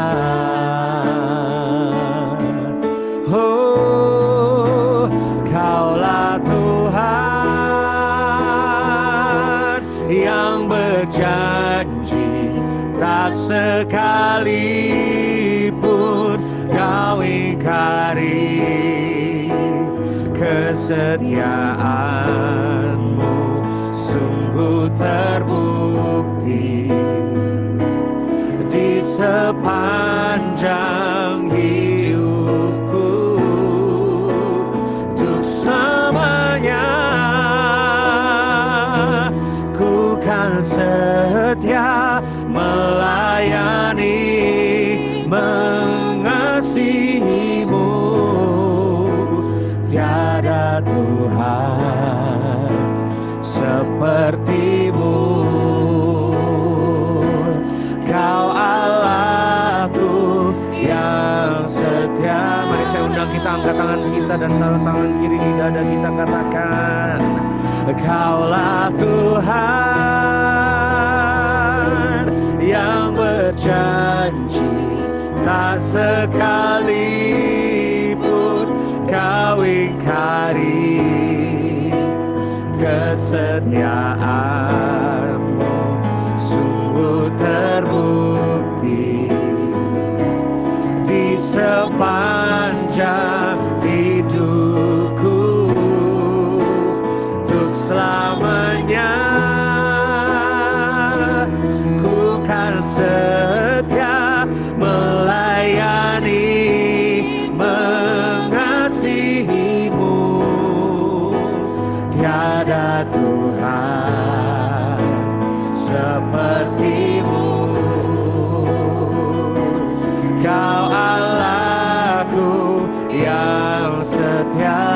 Oh, Kaulah Tuhan yang berjanji, tak sekalipun Kau ingkari. Kesetiaan-Mu sungguh terbukti di sepanjang hidupku, untuk selamanya ku kan setia melayani, mengasihi-Mu. Tiada Tuhan seperti-Mu. Kau Allahku yang setia. Mari saya undang kita angkat tangan kita dan taruh tangan kiri di dada kita, katakan, Kaulah Tuhan yang berjanji, tak sekalipun Kau ingkari. Kesetiaan-Mu sungguh terbukti di sepanjang hidupku, untuk selamanya ku kan setia melayani, mengasihi-Mu. Tiada Tuhan seperti-Mu. Kau Allahku yang setia.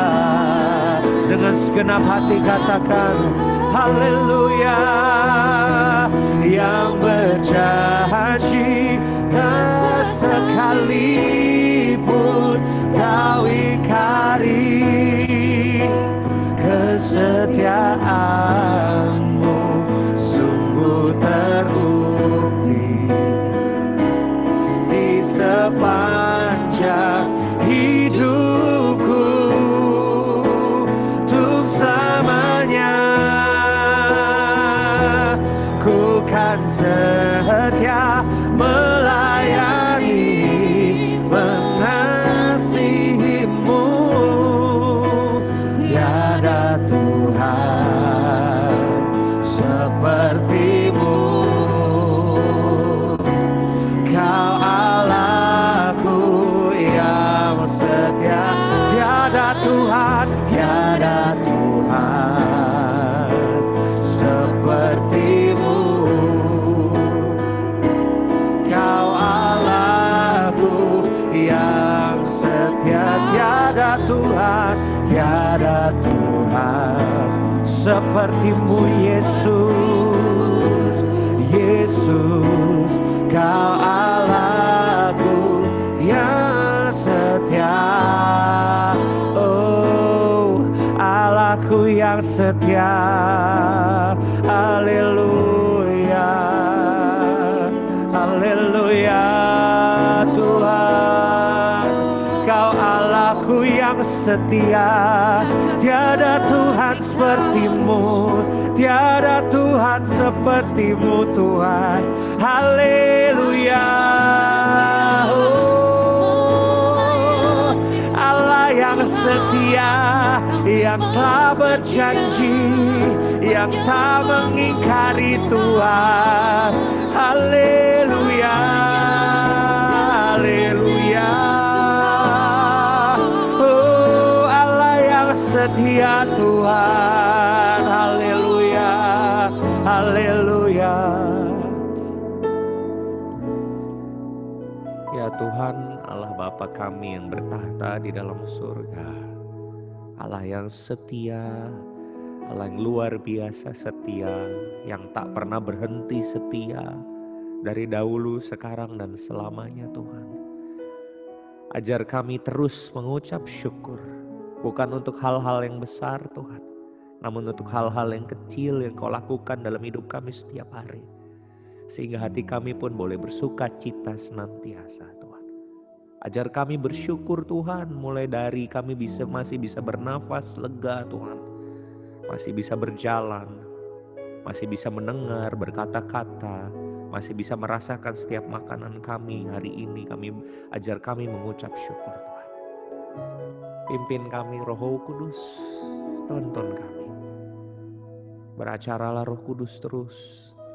Dengan segenap hati katakan, haleluya. Yang berjanji, tak sekalipun Kau ingkari. Kesetiaan-Mu sungguh terbukti di sepanjang hidupku, untuk selamanya ku kan setia melayani, mengasihi-Mu. Tiada Tuhan seperti-Mu. seperti-Mu Yesus. Yesus, Kau Allahku yang setia. Oh, Allahku yang setia. Haleluya, haleluya Tuhan. Kau Allahku yang setia. Tiada Tuhan seperti-Mu, tiada Tuhan seperti-Mu Tuhan. Haleluya. Oh, Allah yang setia, yang telah berjanji, yang tak mengingkari Tuhan. Haleluya, haleluya. Oh, Allah yang setia Tuhan. Haleluya, haleluya. Ya Tuhan, Allah Bapa kami yang bertahta di dalam surga, Allah yang setia, Allah yang luar biasa setia, yang tak pernah berhenti setia dari dahulu, sekarang, dan selamanya Tuhan. Ajar kami terus mengucap syukur, bukan untuk hal-hal yang besar Tuhan, namun untuk hal-hal yang kecil yang Kau lakukan dalam hidup kami setiap hari. Sehingga hati kami pun boleh bersuka cita senantiasa Tuhan. Ajar kami bersyukur Tuhan, mulai dari kami masih bisa bernafas lega Tuhan, masih bisa berjalan, masih bisa mendengar, berkata-kata, masih bisa merasakan setiap makanan kami hari ini. Ajar kami mengucap syukur Tuhan. Pimpin kami Roh Kudus, tonton kami. Beracaralah Roh Kudus terus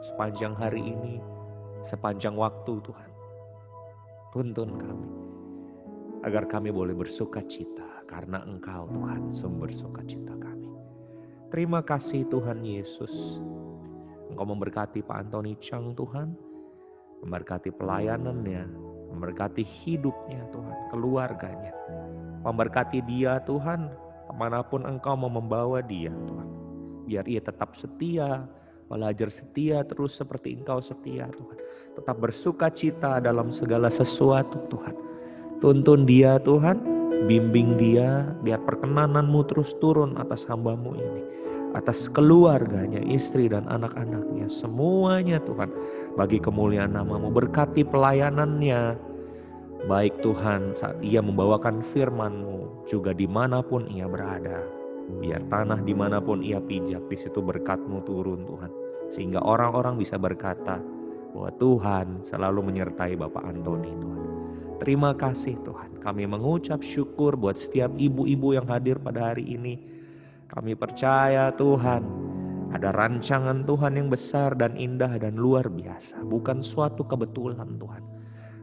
sepanjang hari ini, sepanjang waktu Tuhan. Tuntun kami, agar kami boleh bersuka cita karena Engkau Tuhan, sumber sukacita kami. Terima kasih Tuhan Yesus. Engkau memberkati Pak Antoni Chang Tuhan, memberkati pelayanannya, memberkati hidupnya Tuhan, keluarganya. Memberkati dia Tuhan, kemanapun Engkau mau membawa dia Tuhan. Biar ia tetap setia, belajar setia terus seperti Engkau setia Tuhan. Tetap bersuka cita dalam segala sesuatu Tuhan. Tuntun dia Tuhan, bimbing dia, biar perkenanan-Mu terus turun atas hamba-Mu ini. Atas keluarganya, istri dan anak-anaknya, semuanya Tuhan, bagi kemuliaan nama-Mu. Berkati pelayanannya, baik Tuhan saat ia membawakan firman-Mu, juga dimanapun ia berada. Biar tanah dimanapun ia pijak, di situ berkat-Mu turun Tuhan. Sehingga orang-orang bisa berkata bahwa Tuhan selalu menyertai Bapak Antoni Tuhan. Terima kasih Tuhan, kami mengucap syukur buat setiap ibu-ibu yang hadir pada hari ini. Kami percaya Tuhan, ada rancangan Tuhan yang besar dan indah dan luar biasa. Bukan suatu kebetulan Tuhan.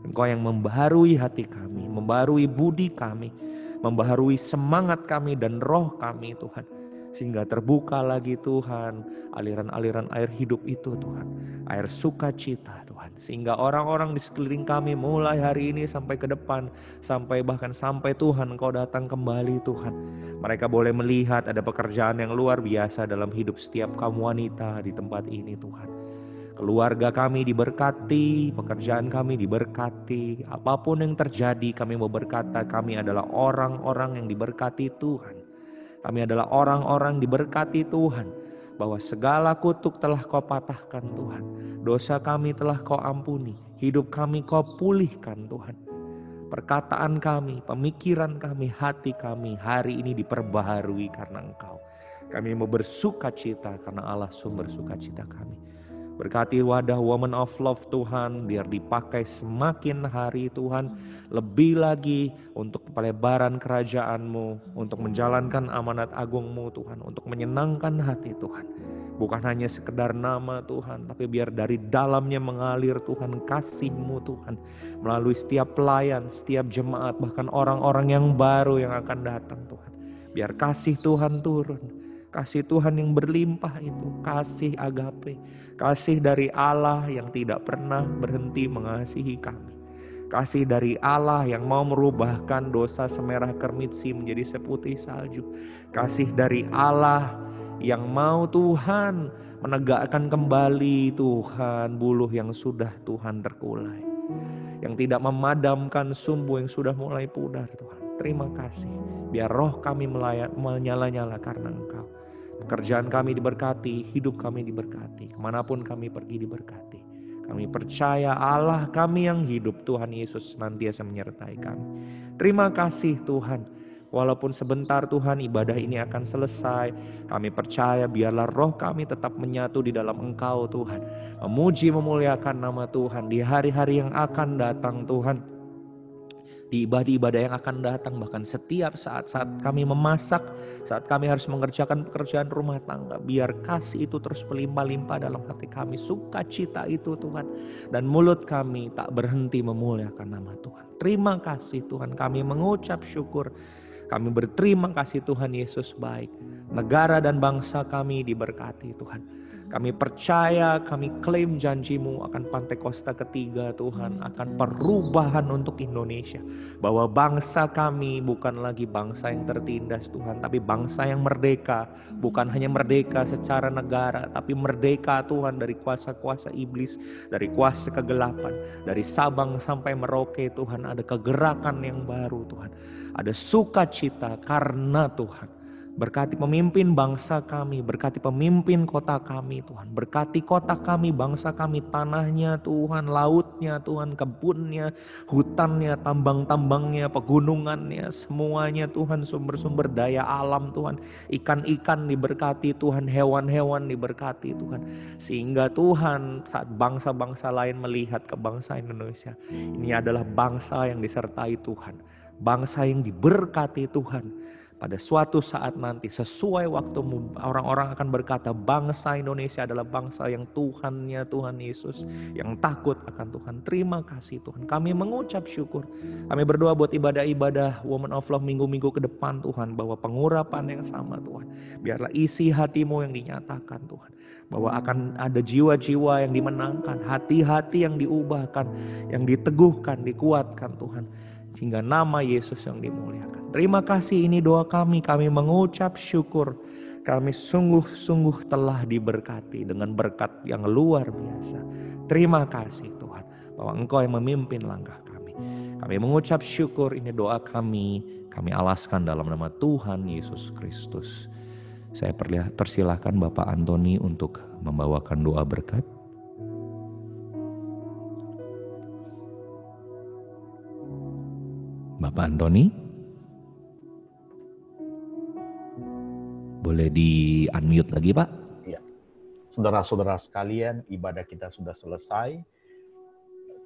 Engkau yang membaharui hati kami, membaharui budi kami, membaharui semangat kami dan roh kami Tuhan. Sehingga terbuka lagi Tuhan aliran-aliran air hidup itu Tuhan. Air sukacita Tuhan. Sehingga orang-orang di sekeliling kami mulai hari ini sampai ke depan, bahkan sampai Tuhan Engkau datang kembali Tuhan. Mereka boleh melihat ada pekerjaan yang luar biasa dalam hidup setiap kaum wanita di tempat ini Tuhan. Keluarga kami diberkati, pekerjaan kami diberkati. Apapun yang terjadi kami mau berkata kami adalah orang-orang yang diberkati Tuhan. Kami adalah orang-orang diberkati Tuhan, bahwa segala kutuk telah Kau patahkan Tuhan. Dosa kami telah Kau ampuni, hidup kami Kau pulihkan Tuhan. Perkataan kami, pemikiran kami, hati kami hari ini diperbaharui karena Engkau. Kami mau bersuka cita karena Allah sumber sukacita kami. Berkati wadah Woman of Love Tuhan, biar dipakai semakin hari Tuhan, lebih lagi untuk pelebaran kerajaan-Mu, untuk menjalankan amanat agung-Mu Tuhan, untuk menyenangkan hati Tuhan. Bukan hanya sekedar nama Tuhan, tapi biar dari dalamnya mengalir Tuhan kasih-Mu Tuhan, melalui setiap pelayan, setiap jemaat, bahkan orang-orang yang baru yang akan datang Tuhan. Biar kasih Tuhan turun. Kasih Tuhan yang berlimpah itu, kasih agape, kasih dari Allah yang tidak pernah berhenti mengasihi kami. Kasih dari Allah yang mau merubahkan dosa semerah kermitsi menjadi seputih salju. Kasih dari Allah yang mau Tuhan menegakkan kembali Tuhan buluh yang sudah Tuhan terkulai, yang tidak memadamkan sumbu yang sudah mulai pudar Tuhan. Terima kasih, biar roh kami menyala-nyala karena Engkau. Pekerjaan kami diberkati, hidup kami diberkati, kemanapun kami pergi diberkati. Kami percaya Allah kami yang hidup, Tuhan Yesus senantiasa menyertai kami. Terima kasih Tuhan, walaupun sebentar Tuhan ibadah ini akan selesai, kami percaya biarlah roh kami tetap menyatu di dalam Engkau Tuhan. Memuji memuliakan nama Tuhan di hari-hari yang akan datang Tuhan. Di ibadah-ibadah yang akan datang, bahkan setiap saat-saat kami memasak, saat kami harus mengerjakan pekerjaan rumah tangga, biar kasih itu terus melimpah-limpah dalam hati kami, sukacita itu Tuhan, dan mulut kami tak berhenti memuliakan nama Tuhan. Terima kasih Tuhan, kami mengucap syukur, kami berterima kasih Tuhan Yesus baik. Negara dan bangsa kami diberkati Tuhan. Kami percaya, kami klaim janji-Mu akan Pantekosta ketiga Tuhan, akan perubahan untuk Indonesia. Bahwa bangsa kami bukan lagi bangsa yang tertindas Tuhan, tapi bangsa yang merdeka. Bukan hanya merdeka secara negara, tapi merdeka Tuhan dari kuasa-kuasa iblis, dari kuasa kegelapan. Dari Sabang sampai Merauke Tuhan, ada kegerakan yang baru Tuhan. Ada sukacita karena Tuhan. Berkati pemimpin bangsa kami, berkati pemimpin kota kami Tuhan. Berkati kota kami, bangsa kami, tanahnya Tuhan, lautnya Tuhan, kebunnya, hutannya, tambang-tambangnya, pegunungannya, semuanya Tuhan, sumber-sumber daya alam Tuhan. Ikan-ikan diberkati Tuhan, hewan-hewan diberkati Tuhan. Sehingga Tuhan saat bangsa-bangsa lain melihat ke bangsa Indonesia, ini adalah bangsa yang disertai Tuhan. Bangsa yang diberkati Tuhan. Pada suatu saat nanti sesuai waktumu orang-orang akan berkata bangsa Indonesia adalah bangsa yang Tuhannya Tuhan Yesus, yang takut akan Tuhan. Terima kasih Tuhan, kami mengucap syukur. Kami berdoa buat ibadah-ibadah Women of Love minggu-minggu ke depan Tuhan, bahwa pengurapan yang sama Tuhan, biarlah isi hatimu yang dinyatakan Tuhan, bahwa akan ada jiwa-jiwa yang dimenangkan, hati-hati yang diubahkan, yang diteguhkan, dikuatkan Tuhan, sehingga nama Yesus yang dimuliakan. Terima kasih, ini doa kami mengucap syukur. Kami sungguh-sungguh telah diberkati dengan berkat yang luar biasa. Terima kasih Tuhan, bahwa Engkau yang memimpin langkah kami. Kami mengucap syukur, ini doa kami alaskan dalam nama Tuhan Yesus Kristus. Saya persilahkan Bapak Antoni untuk membawakan doa berkat. Bapak Antoni, boleh di-unmute lagi Pak? Ya. Saudara-saudara sekalian, ibadah kita sudah selesai.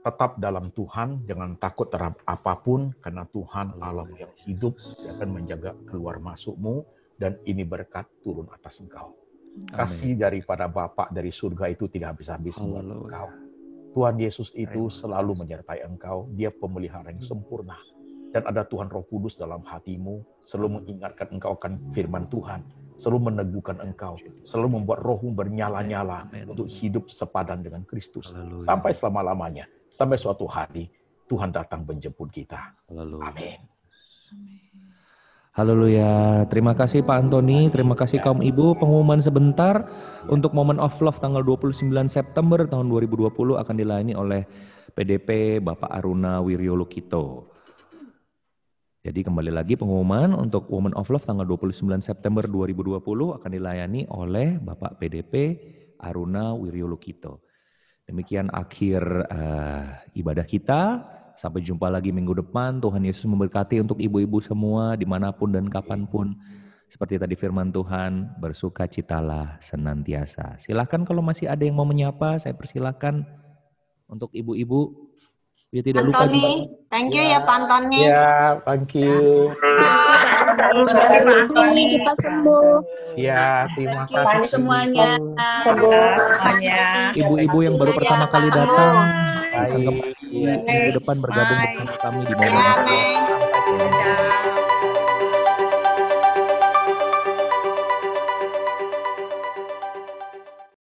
Tetap dalam Tuhan, jangan takut terhadap apapun, karena Tuhan Allah yang hidup, Dia akan menjaga keluar masukmu, dan ini berkat turun atas engkau. Kasih daripada Bapa dari surga itu tidak habis-habis buat engkau. Tuhan Yesus itu selalu menyertai engkau, Dia pemelihara yang sempurna. Dan ada Tuhan Roh Kudus dalam hatimu, selalu mengingatkan engkau akan firman Tuhan, selalu meneguhkan engkau, selalu membuat rohmu bernyala-nyala untuk hidup sepadan dengan Kristus. Sampai selama-lamanya, sampai suatu hari Tuhan datang menjemput kita. Amin. Haleluya. Terima kasih Pak Antoni, terima kasih kaum ibu. Pengumuman sebentar untuk Moment of Love tanggal 29 September tahun 2020 akan dilayani oleh PDP Bapak Aruna Wiryolukito. Jadi kembali lagi pengumuman untuk Women of Love tanggal 29 September 2020 akan dilayani oleh Bapak PDP Aruna Wiryolukito. Demikian akhir ibadah kita. Sampai jumpa lagi minggu depan. Tuhan Yesus memberkati untuk ibu-ibu semua dimanapun dan kapanpun. Seperti tadi firman Tuhan, bersukacitalah senantiasa. Silakan kalau masih ada yang mau menyapa, saya persilakan untuk ibu-ibu. Ya, tidak lupa juga. Thank you ya Pak Antoni. Ya, thank you. Pak Antoni, cepat sembuh. Ya, terima kasih semuanya. Ibu-ibu yang baru pertama kali datang, akan kembali minggu depan bergabung bersama kami di Moment of Love.